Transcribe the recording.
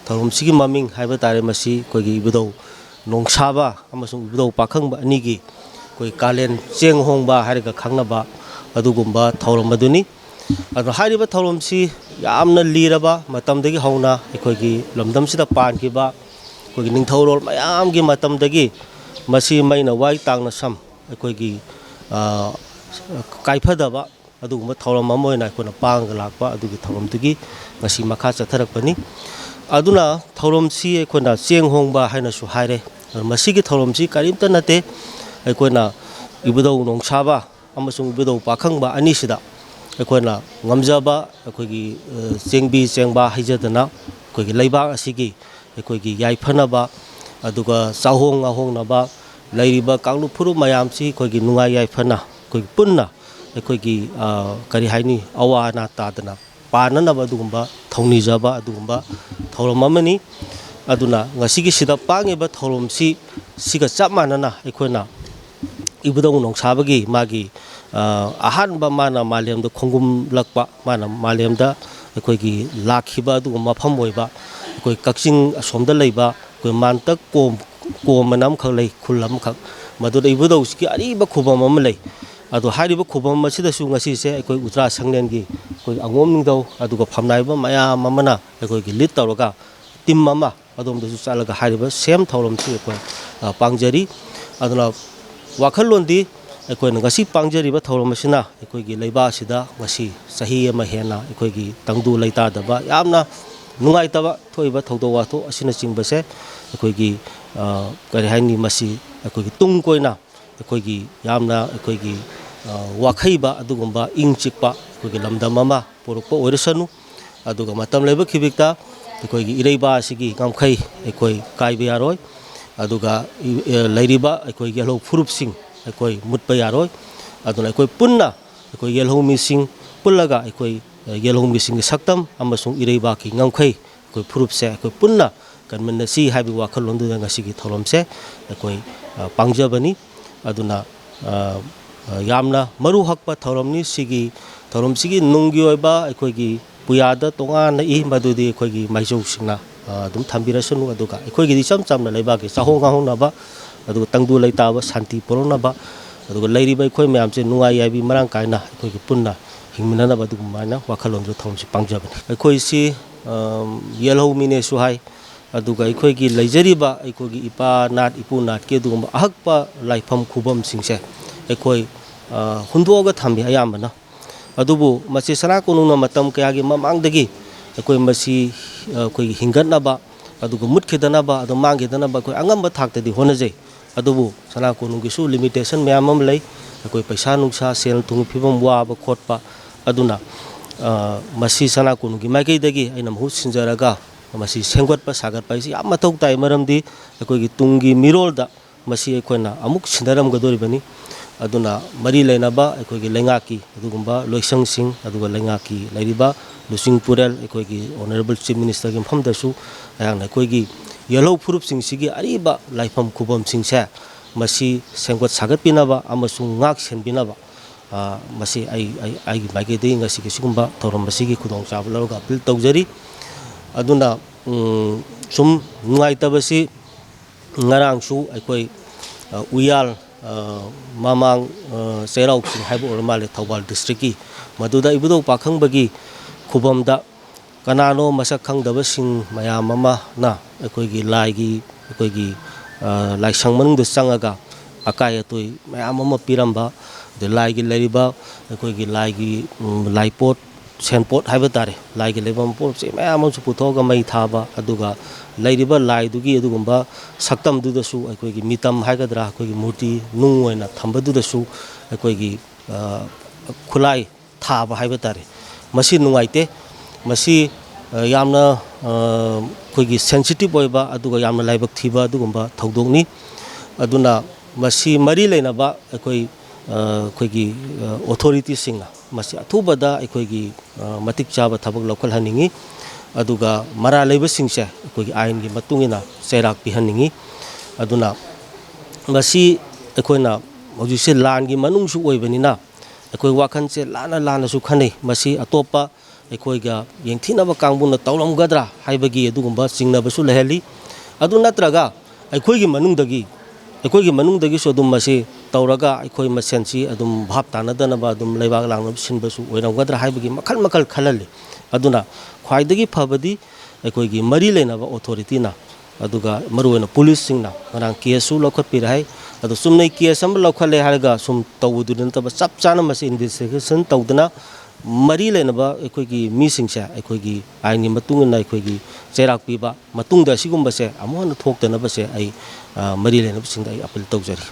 ꯊꯧꯔꯝꯁꯤꯒꯤ ꯃꯃꯤꯡ ꯍꯥꯏꯕ ꯇꯥꯔꯦ ꯃꯁꯤ ꯑꯩꯈꯣꯏꯒꯤ ꯏꯕꯨꯙꯧ ꯅꯣꯡꯁꯥꯕ ꯑꯃꯁꯨꯡ ꯏꯕꯨꯙꯧ ꯄꯥꯈꯪꯕ ꯑꯅꯤꯒꯤ ꯑꯩꯈꯣꯏ ꯀꯥꯂꯦꯟ ꯆꯦꯡ ꯍꯣꯡꯕ ꯍꯥꯏꯔꯒ ꯈꯪꯅꯕ ꯑꯗꯨꯒꯨꯝꯕ ꯊꯧꯔꯝ ꯑꯗꯨꯅꯤ ꯑꯗꯣ ꯍꯥꯏꯔꯤꯕ ꯊꯧꯔꯝꯁꯤ ꯌꯥꯝꯅ ꯂꯤꯔꯕ ꯃꯇꯝꯗꯒꯤ ꯍꯧꯅ ꯑꯩꯈꯣꯏꯒꯤ ꯂꯝꯗꯝꯁꯤꯗ ꯄꯥꯟꯈꯤꯕ ꯑꯩꯈꯣꯏꯒꯤ ꯅꯤꯡꯊꯧꯔꯣꯜ ꯃꯌꯥꯝꯒꯤ ꯃꯇꯝꯗꯒꯤ ꯃꯁꯤ ꯃꯩꯅ ꯋꯥꯏ ꯇꯥꯡꯅ ꯁꯝ ꯑꯩꯈꯣꯏꯒꯤ ꯀꯥꯏꯐꯗꯕ ꯑꯗꯨꯒꯨꯝꯕ ꯊꯧꯔꯝ ꯑꯃ ꯑꯣꯏꯅ ꯑꯩꯈꯣꯏꯅ ꯄꯥꯡꯉꯒ ꯂꯥꯛꯄ ꯑꯗꯨꯒꯤ ꯊꯧꯔꯝꯗꯨꯒꯤ ꯉꯁꯤ ꯃꯈꯥ ꯆꯠꯊꯔꯛꯄꯅꯤ ꯑꯗꯨꯅ ꯊꯧꯔꯝꯁꯤ ꯑꯩꯈꯣꯏꯅ ꯆꯦꯡ ꯍꯣꯡꯕ ꯍꯥꯏꯅꯁꯨ ꯍꯥꯏꯔꯦ ꯃꯁꯤꯒꯤ ꯊꯧꯔꯝꯁꯤ ꯀꯔꯤꯝꯇ ꯅꯠꯇꯦ ꯑꯩꯈꯣꯏꯅ ꯏꯕꯨꯙꯧ ꯅꯣꯡꯁꯥꯕ ꯑꯃꯁꯨꯡ ꯏꯕꯨꯙꯧ ꯄꯥꯈꯪꯕ ꯑꯅꯤꯁꯤꯗ ꯑꯩꯈꯣꯏꯅ ꯉꯝꯖꯕ ꯑꯩꯈꯣꯏꯒꯤ ꯆꯦꯡꯕꯤ ꯆꯦꯡꯕꯥ ꯍꯩꯖꯗꯅ ꯑꯩꯈꯣꯏꯒꯤ ꯂꯩꯕꯥꯛ ꯑꯁꯤꯒꯤ ꯑꯩꯈꯣꯏꯒꯤ ꯌꯥꯏꯐꯅꯕ ꯑꯗꯨꯒ ꯆꯥꯍꯣꯡ ꯉꯥꯍꯣꯡꯅꯕ ꯂꯩꯔꯤꯕ ꯀꯥꯡꯂꯨꯞ ꯐꯨꯔꯨꯞ ꯃꯌꯥꯝꯁꯤ ꯑꯩꯈꯣꯏꯒꯤ ꯅꯨꯡꯉꯥꯏ ꯌꯥꯏꯐꯅ ꯑꯩꯈꯣꯏꯒꯤ ꯄꯨꯟꯅ ꯑꯩꯈꯣꯏꯒꯤ ꯀꯔꯤ ꯍꯥꯏꯅꯤ ꯑꯋꯥ ꯑꯅꯥ ꯇꯥꯗꯅ ꯄꯥꯟꯅꯅꯕ ꯑꯗꯨꯒꯨꯝꯕ ꯊꯧꯅꯤꯖꯕ ꯑꯗꯨꯒꯨꯝꯕ ꯊꯧꯔꯝ ꯑꯃꯅꯤ ꯑꯗꯨꯅ ꯉꯁꯤꯒꯤꯁꯤꯗ ꯄꯥꯡꯉꯤꯕ ꯊꯧꯔꯝꯁꯤ ꯁꯤꯒ ꯆꯞ ꯃꯥꯟꯅꯅ ꯑꯩꯈꯣꯏꯅ ꯏꯕꯨꯙꯧ ꯅꯣꯡꯁꯥꯕꯒꯤ ꯃꯥꯒꯤ ꯑꯍꯥꯟꯕ ꯃꯥꯅ ꯃꯥꯂꯦꯝꯗ ꯈꯣꯡꯒꯨꯝꯂꯛꯄ ꯃꯥꯅ ꯃꯥꯂꯦꯝꯗ ꯑꯩꯈꯣꯏꯒꯤ ꯂꯥꯛꯈꯤꯕ ꯑꯗꯨꯒꯨꯝꯕ ꯃꯐꯝ ꯑꯣꯏꯕ ꯑꯩꯈꯣꯏ ꯀꯛꯆꯤꯡ ꯑꯁꯣꯝꯗ ꯂꯩꯕ ꯑꯩꯈꯣꯏ ꯃꯥꯟꯇꯛ ꯀꯣꯝ ꯑꯅ ꯑꯃꯈꯛ ꯂꯩ ꯈꯨꯜ ꯑꯃꯈꯛ ꯃꯗꯨꯗ ꯏꯕꯨꯙꯧꯁꯤꯒꯤ ꯑꯔꯤꯕ ꯈꯨꯕꯝ ꯑꯃ ꯂꯩ ꯑꯗꯣ ꯍꯥꯏꯔꯤꯕ ꯈꯨꯕꯝ ꯑꯁꯤꯗꯁꯨ ꯉꯁꯤꯁꯦ ꯑꯩꯈꯣꯏ ꯎꯇ꯭ꯔꯥ ꯁꯪꯂꯦꯟꯒꯤ ꯑꯩꯈꯣꯏ ꯑꯉꯣꯝ ꯅꯤꯡꯊꯧ ꯑꯗꯨꯒ ꯐꯝꯅꯥꯏꯕ ꯃꯌꯥꯝ ꯑꯃꯅ ꯑꯩꯈꯣꯏꯒꯤ ꯂꯤꯠ ꯇꯧꯔꯒ ꯇꯤꯝ ꯑꯃ ꯑꯗꯣꯝꯗꯁꯨ ꯆꯠꯂꯒ ꯍꯥꯏꯔꯤꯕ ꯁꯦꯝ ꯊꯧꯔꯝꯁꯤ ꯑꯩꯈꯣꯏ ꯄꯥꯡꯖꯔꯤ ꯑꯗꯨꯅ ꯋꯥꯈꯜꯂꯣꯟꯗꯤ ꯑꯩꯈꯣꯏꯅ ꯉꯁꯤ ꯄꯥꯡꯖꯔꯤꯕ ꯊꯧꯔꯝ ꯑꯁꯤꯅ ꯑꯩꯈꯣꯏꯒꯤ ꯂꯩꯕꯥꯛ ꯑꯁꯤꯗ ꯉꯁꯤ ꯆꯍꯤ ꯑꯃ ꯍꯦꯟꯅ ꯑꯩꯈꯣꯏꯒꯤ ꯇꯪꯗꯨ ꯂꯩꯇꯥꯗꯕ ꯌꯥꯝꯅ ꯅꯨꯡꯉꯥꯏꯇꯕ ꯊꯣꯛꯏꯕ ꯊꯧꯗꯣꯛ ꯋꯥꯊꯣꯛ ꯑꯁꯤꯅꯆꯤꯡꯕꯁꯦ ꯑꯩꯈꯣꯏꯒꯤ ꯀꯔꯤ ꯍꯥꯏꯅꯤ ꯃꯁꯤ ꯑꯩꯈꯣꯏꯒꯤ ꯇꯨꯡ ꯀꯣꯏꯅ ꯑꯩꯈꯣꯏꯒꯤ ꯌꯥꯝꯅ ꯑꯩꯈꯣꯏꯒꯤ ꯋꯥꯈꯩꯕ ꯑꯗꯨꯒꯨꯝꯕ ꯏꯪ ꯆꯤꯛꯄ ꯑꯩꯈꯣꯏꯒꯤ ꯂꯝꯗꯝ ꯑꯃ ꯄꯨꯔꯛꯄ ꯑꯣꯏꯔꯁꯅꯨ ꯑꯗꯨꯒ ꯃꯇꯝ ꯂꯩꯕ ꯈꯤꯕꯤꯛꯇ ꯑꯩꯈꯣꯏꯒꯤ ꯏꯔꯩꯕꯥꯛ ꯑꯁꯤꯒꯤ ꯉꯝꯈꯩ ꯑꯩꯈꯣꯏ ꯀꯥꯏꯕ ꯌꯥꯔꯣꯏ ꯑꯗꯨꯒ ꯂꯩꯔꯤꯕ ꯑꯩꯈꯣꯏ ꯌꯦꯜꯍꯧ ꯐꯨꯔꯨꯞꯁꯤꯡ ꯑꯩꯈꯣꯏ ꯃꯨꯠꯄ ꯌꯥꯔꯣꯏ ꯑꯗꯨꯅ ꯑꯩꯈꯣꯏ ꯄꯨꯟꯅ ꯑꯩꯈꯣই ꯌꯦꯜꯍꯧꯃꯤꯁꯤꯡ ꯄꯨꯜꯂꯒ ꯑꯩꯈꯣꯏ ꯌꯦꯜꯍꯧꯃꯤꯁꯤꯡꯒꯤ ꯁꯛꯇꯝ ꯑꯃꯁꯨꯡ ꯏꯔꯩꯕꯥꯛꯀꯤ ꯉꯝꯈꯩ ꯑꯩꯈꯣꯏ ꯐꯨꯔꯨꯞꯁꯦ ꯑꯩꯈꯣꯏ ꯄꯨꯟꯅ ꯀꯟꯃꯤꯟꯅꯁꯤ ꯍꯥꯏꯕꯒꯤ ꯋꯥꯈꯜꯂꯣꯟꯗꯨꯗ ꯉꯁꯤꯒꯤ ꯊꯧꯔꯝꯁꯦ ꯑꯩꯈꯣꯏ ꯄꯥꯡꯖꯕꯅꯤ ꯑꯗꯨꯅ ꯌꯥꯝꯅ ꯃꯔꯨ ꯍꯛꯄ ꯊꯧꯔꯝꯅꯤ ꯁꯤꯒꯤ ꯊꯧꯔꯝꯁꯤꯒꯤ ꯅꯨꯡꯒꯤ ꯑꯣꯏꯕ ꯑꯩꯈꯣꯏꯒꯤ ꯄꯨꯌꯥꯗ ꯇꯣꯉꯥꯟꯅ ꯃꯗꯨꯗꯤ ꯑꯩꯈꯣꯏꯒꯤ ꯃꯥꯏꯖꯧꯁꯤꯡꯅ ꯑꯗꯨꯝ ꯊꯝꯕꯤꯔꯁꯅꯨ ꯑꯗꯨꯒ ꯑꯩꯈꯣꯏꯒꯤꯗꯤ ꯏꯆꯝ ꯆꯝꯅ ꯂꯩꯕꯥꯛꯀꯤ ꯆꯥꯍꯣꯡ ꯉꯥꯍꯣꯡꯅꯕ ꯑꯗꯨꯒ ꯇꯪꯗꯨ ꯂꯩꯇꯥꯕ ꯁꯥꯟꯇꯤ ꯄꯨꯔꯛꯅꯕ ꯑꯗꯨꯒ ꯂꯩꯔꯤꯕ ꯑꯩꯈꯣꯏ ꯃꯌꯥꯝꯁꯦ ꯅꯨꯡꯉꯥꯏ ꯌꯥꯏꯕꯤ ꯃꯔꯥꯡ ꯀꯥꯏꯅ ꯑꯩꯈꯣꯏꯒꯤ ꯄꯨꯟꯅ ꯍꯤꯡꯃꯤꯟꯅꯅꯕ ꯑꯗꯨꯒꯨꯝꯕꯥꯏꯅ ꯋꯥꯈꯜꯂꯣꯟꯗꯨ ꯊꯧꯔꯝꯁꯤ ꯄꯥꯡꯖꯕꯅꯤ ꯑꯩꯈꯣꯏꯁꯤ ꯌꯦꯜꯍꯧꯃꯤꯅꯦꯁꯨ ꯍꯥꯏ ꯑꯗꯨꯒ ꯑꯩꯈꯣꯏꯒꯤ ꯂꯩꯖꯔꯤꯕ ꯑꯩꯈꯣꯏꯒꯤ ꯏꯄꯥ ꯅꯥꯠ ꯏꯄꯨ ꯅꯥꯠꯀꯤ ꯑꯗꯨꯒꯨꯝꯕ ꯑꯍꯛꯄ ꯂꯥꯏꯐꯝ ꯈꯨꯕꯝꯁꯤꯡꯁꯦ ꯑꯩꯈꯣꯏ ꯍꯨꯟꯗꯣꯛꯑꯒ ꯊꯝꯃꯤ ꯑꯌꯥꯝꯕꯅ ꯑꯗꯨꯕꯨ ꯃꯁꯤ ꯁꯅꯥ ꯀꯣꯅꯨꯡꯅ ꯃꯇꯝ ꯀꯌꯥꯒꯤ ꯃꯃꯥꯡꯗꯒꯤ ꯑꯩꯈꯣꯏ ꯃꯁꯤ ꯑꯩꯈꯣꯏꯒꯤ ꯍꯤꯡꯒꯠꯅꯕ ꯑꯗꯨꯒ ꯃꯨꯠꯈꯤꯗꯅꯕ ꯑꯗꯨ ꯃꯥꯡꯈꯤꯗꯅꯕ ꯑꯩꯈꯣꯏ ꯑꯉꯝꯕ ꯊꯥꯛꯇꯗꯤ ꯍꯣꯠꯅꯖꯩ ꯑꯗꯨꯕꯨ ꯁꯅꯥ ꯀꯣꯅꯨꯡꯒꯤꯁꯨ ꯂꯤꯃꯤꯇꯦꯁꯟ ꯃꯌꯥꯝ ꯑꯃ ꯂꯩ ꯑꯩꯈꯣꯏ ꯄꯩꯁꯥ ꯅꯨꯡꯁꯥ ꯁꯦꯜ ꯊꯨꯝꯒꯤ ꯐꯤꯕꯝ ꯋꯥꯕ ꯈꯣꯠꯄ ꯑꯗꯨꯅ ꯃꯁꯤ ꯁꯅꯥ ꯀꯣꯅꯨꯡꯒꯤ ꯃꯥꯏꯀꯩꯗꯒꯤ ꯑꯩꯅ ꯃꯍꯨꯠ ꯁꯤꯟꯖꯔꯒ ꯃꯁꯤ ꯁꯦꯝꯒꯠꯄ ꯁꯥꯒꯠꯄ ꯍꯥꯏꯁꯤ ꯌꯥꯝ ꯃꯊꯧ ꯇꯥꯏ ꯃꯔꯝꯗꯤ ꯑꯩꯈꯣꯏꯒꯤ ꯇꯨꯡꯒꯤ ꯃꯤꯔꯣꯜꯗ ꯃꯁꯤ ꯑꯩꯈꯣꯏꯅ ꯑꯃꯨꯛ ꯁꯤꯟꯅꯔꯝꯒꯗꯧꯔꯤꯕꯅꯤ ꯑꯗꯨꯅ ꯃꯔꯤ ꯂꯩꯅꯕ ꯑꯩꯈꯣꯏꯒꯤ ꯂꯩꯉꯥꯛꯀꯤ ꯑꯗꯨꯒꯨꯝꯕ ꯂꯣꯏꯁꯪꯁꯤꯡ ꯑꯗꯨꯒ ꯂꯩꯉꯥꯛꯀꯤ ꯂꯩꯔꯤꯕ ꯂꯨꯆꯤꯡ ꯄꯨꯔꯦꯜ ꯑꯩꯈꯣꯏꯒꯤ ꯑꯣꯅꯔꯦꯕꯜ ꯆꯤꯐ ꯃꯤꯅꯤꯁꯇꯔꯒꯤ ꯃꯐꯝꯗꯁꯨ ꯑꯩꯍꯥꯛꯅ ꯑꯩꯈꯣꯏꯒꯤ ꯌꯦꯜꯍꯧ ꯐꯨꯔꯨꯞꯁꯤꯡꯁꯤꯒꯤ ꯑꯔꯤꯕ ꯂꯥꯏꯐꯝ ꯈꯨꯕꯝꯁꯤꯡꯁꯦ ꯃꯁꯤ ꯁꯦꯝꯒꯠ ꯁꯥꯒꯠꯄꯤꯅꯕ ꯑꯃꯁꯨꯡ ꯉꯥꯛ ꯁꯦꯟꯕꯤꯅꯕ ꯃꯁꯤ ꯑꯩꯒꯤ ꯃꯥꯏꯀꯩꯗꯒꯤ ꯉꯁꯤꯒꯤ ꯁꯤꯒꯨꯝꯕ ꯊꯧꯔꯝ ꯑꯁꯤꯒꯤ ꯈꯨꯗꯣꯡꯆꯥꯕ ꯂꯧꯔꯒ ꯑꯄꯤꯜ ꯇꯧꯖꯔꯤ ꯑꯗꯨꯅ ꯁꯨꯝ ꯅꯨꯡꯉꯥꯏꯇꯕꯁꯤ ꯉꯔꯥꯡꯁꯨ ꯑꯩꯈꯣꯏ ꯎꯌꯥꯜ ꯃꯃꯥꯡ ꯆꯩꯔꯥꯎ ꯆꯤꯡ ꯍꯥꯏꯕ ꯑꯣꯏꯔ ꯃꯥꯜꯂꯦ ꯊꯧꯕꯥꯜ ꯗꯤꯁꯇ꯭ꯔꯤꯛꯀꯤ ꯃꯗꯨꯗ ꯏꯕꯨꯙꯧ ꯄꯥꯈꯪꯕꯒꯤ ꯈꯨꯕꯝꯗ ꯀꯅꯥꯅꯣ ꯃꯁꯛ ꯈꯪꯗꯕꯁꯤꯡ ꯃꯌꯥꯝ ꯑꯃꯅ ꯑꯩꯈꯣꯏꯒꯤ ꯂꯥꯏꯒꯤ ꯑꯩꯈꯣꯏꯒꯤ ꯂꯥꯏꯁꯪ ꯃꯅꯨꯡꯗ ꯆꯪꯉꯒ ꯑꯀꯥꯏ ꯑꯇꯣꯏ ꯃꯌꯥꯝ ꯑꯃ ꯄꯤꯔꯝꯕ ꯑꯗꯩ ꯂꯥꯏꯒꯤ ꯂꯩꯔꯤꯕ ꯑꯩꯈꯣꯏꯒꯤ ꯂꯥꯏꯒꯤ ꯂꯥꯏꯄꯣꯠ ꯁꯦꯟꯄꯣꯠ ꯍꯥꯏꯕ ꯇꯥꯔꯦ ꯂꯥꯏꯒꯤ ꯂꯩꯐꯝ ꯄꯣꯠꯁꯦ ꯃꯌꯥꯝ ꯑꯃꯁꯨ ꯄꯨꯊꯣꯛꯑꯒ ꯃꯩ ꯊꯥꯕ ꯑꯗꯨꯒ ꯂꯩꯔꯤꯕ ꯂꯥꯏꯗꯨꯒꯤ ꯑꯗꯨꯒꯨꯝꯕ ꯁꯛꯇꯝꯗꯨꯗꯁꯨ ꯑꯩꯈꯣꯏꯒꯤ ꯃꯤꯇꯝ ꯍꯥꯏꯒꯗ꯭ꯔꯥ ꯑꯩꯈꯣꯏꯒꯤ ꯃꯨꯔꯇꯤ ꯅꯨꯡ ꯑꯣꯏꯅ ꯊꯝꯕꯗꯨꯗꯁꯨ ꯑꯩꯈꯣꯏꯒꯤ ꯈꯨꯠꯂꯥꯏ ꯊꯥꯕ ꯍꯥꯏꯕ ꯇꯥꯔꯦ ꯃꯁꯤ ꯅꯨꯡꯉꯥꯏꯇꯦ ꯃꯁꯤ ꯌꯥꯝꯅ ꯑꯩꯈꯣꯏꯒꯤ ꯁꯦꯟꯁꯤꯇꯤꯞ ꯑꯣꯏꯕ ꯑꯗꯨꯒ ꯌꯥꯝꯅ ꯂꯥꯏꯕꯛ ꯊꯤꯕ ꯑꯗꯨꯒꯨꯝꯕ ꯊꯧꯗꯣꯛꯅꯤ ꯑꯗꯨꯅ ꯃꯁꯤ ꯃꯔꯤ ꯂꯩꯅꯕ ꯑꯩꯈꯣꯏꯒꯤ ꯑꯣꯊꯣꯔꯤꯇꯤꯁꯤꯡꯅ ꯃꯁꯤ ꯑꯊꯨꯕꯗ ꯑꯩꯈꯣꯏꯒꯤ ꯃꯇꯤꯛ ꯆꯥꯕ ꯊꯕꯛ ꯂꯧꯈꯠꯍꯟꯅꯤꯡꯉꯤ ꯑꯗꯨꯒ ꯃꯔꯥ ꯂꯩꯕꯁꯤꯡꯁꯦ ꯑꯩꯈꯣꯏꯒꯤ ꯑꯥꯏꯟꯒꯤ ꯃꯇꯨꯡ ꯏꯟꯅ ꯆꯩꯔꯥꯛ ꯄꯤꯍꯟꯅꯤꯡꯉꯤ ꯑꯗꯨꯅ ꯃꯁꯤ ꯑꯩꯈꯣꯏꯅ ꯍꯧꯖꯤꯛꯁꯦ ꯂꯥꯟꯒꯤ ꯃꯅꯨꯡꯁꯨ ꯑꯣꯏꯕꯅꯤꯅ ꯑꯩꯈꯣꯏ ꯋꯥꯈꯜꯁꯦ ꯂꯥꯟꯅꯁꯨ ꯈꯟꯅꯩ ꯃꯁꯤ ꯑꯇꯣꯞꯄ ꯑꯩꯈꯣꯏꯒ ꯌꯦꯡꯊꯤꯅꯕ ꯀꯥꯡꯕꯨꯅ ꯇꯧꯔꯝꯒꯗ꯭ꯔꯥ ꯍꯥꯏꯕꯒꯤ ꯑꯗꯨꯒꯨꯝꯕ ꯆꯤꯡꯅꯕꯁꯨ ꯂꯩꯍꯜꯂꯤ ꯑꯗꯨ ꯅꯠꯇ꯭ꯔꯒ ꯑꯩꯈꯣꯏꯒꯤ ꯃꯅꯨꯡꯗꯒꯤꯁꯨ ꯑꯗꯨꯝ ꯃꯁꯤ ꯇꯧꯔꯒ ꯑꯩꯈꯣꯏ ꯃꯁꯦꯟꯁꯤ ꯑꯗꯨꯝ ꯚꯥꯞ ꯇꯥꯅꯗꯅꯕ ꯑꯗꯨꯝ ꯂꯩꯕꯥꯛ ꯂꯥꯡꯅꯕ ꯁꯤꯟꯕꯁꯨ ꯑꯣꯏꯔꯝꯒꯗ꯭ꯔꯥ ꯍꯥꯏꯕꯒꯤ ꯃꯈꯜ ꯃꯈꯜ ꯈꯜꯍꯜꯂꯤ ꯑꯗꯨꯅ ꯈ꯭ꯋꯥꯏꯗꯒꯤ ꯐꯕꯗꯤ ꯑꯩꯈꯣꯏꯒꯤ ꯃꯔꯤ ꯂꯩꯅꯕ ꯑꯣꯊꯣꯔꯤꯇꯤꯅ ꯑꯗꯨꯒ ꯃꯔꯨꯑꯣꯏꯅ ꯄꯨꯂꯤꯁꯁꯤꯡꯅ ꯉꯔꯥꯡ ꯀꯦꯁꯁꯨ ꯂꯧꯈꯠꯄꯤꯔꯦ ꯍꯥꯏ ꯑꯗꯣ ꯆꯨꯝꯅꯩ ꯀꯦꯁ ꯑꯃ ꯂꯧꯈꯠꯂꯦ ꯍꯥꯏꯔꯒ ꯁꯨꯝ ꯇꯧꯕꯗꯨꯗꯤ ꯅꯠꯇꯕ ꯆꯞ ꯆꯥꯅ ꯃꯁꯤ ꯏꯟꯚꯦꯁꯇꯤꯒꯦꯁꯟ ꯇꯧꯗꯅ ꯃꯔꯤ ꯂꯩꯅꯕ ꯑꯩꯈꯣꯏꯒꯤ ꯃꯤꯁꯤꯡꯁꯦ ꯑꯩꯈꯣꯏꯒꯤ ꯑꯥꯏꯟꯒꯤ ꯃꯇꯨꯡ ꯏꯟꯅ ꯑꯩꯈꯣꯏꯒꯤ ꯆꯩꯔꯥꯛ ꯄꯤꯕ ꯃꯇꯨꯡꯗ ꯑꯁꯤꯒꯨꯝꯕꯁꯦ ꯑꯃꯨꯛ ꯍꯟꯅ ꯊꯣꯛꯇꯅꯕꯁꯦ ꯑꯩ ꯃꯔꯤ ꯂꯩꯅꯕꯁꯤꯡꯗ ꯑꯩ ꯑꯄꯤꯜ ꯇꯧꯖꯔꯤ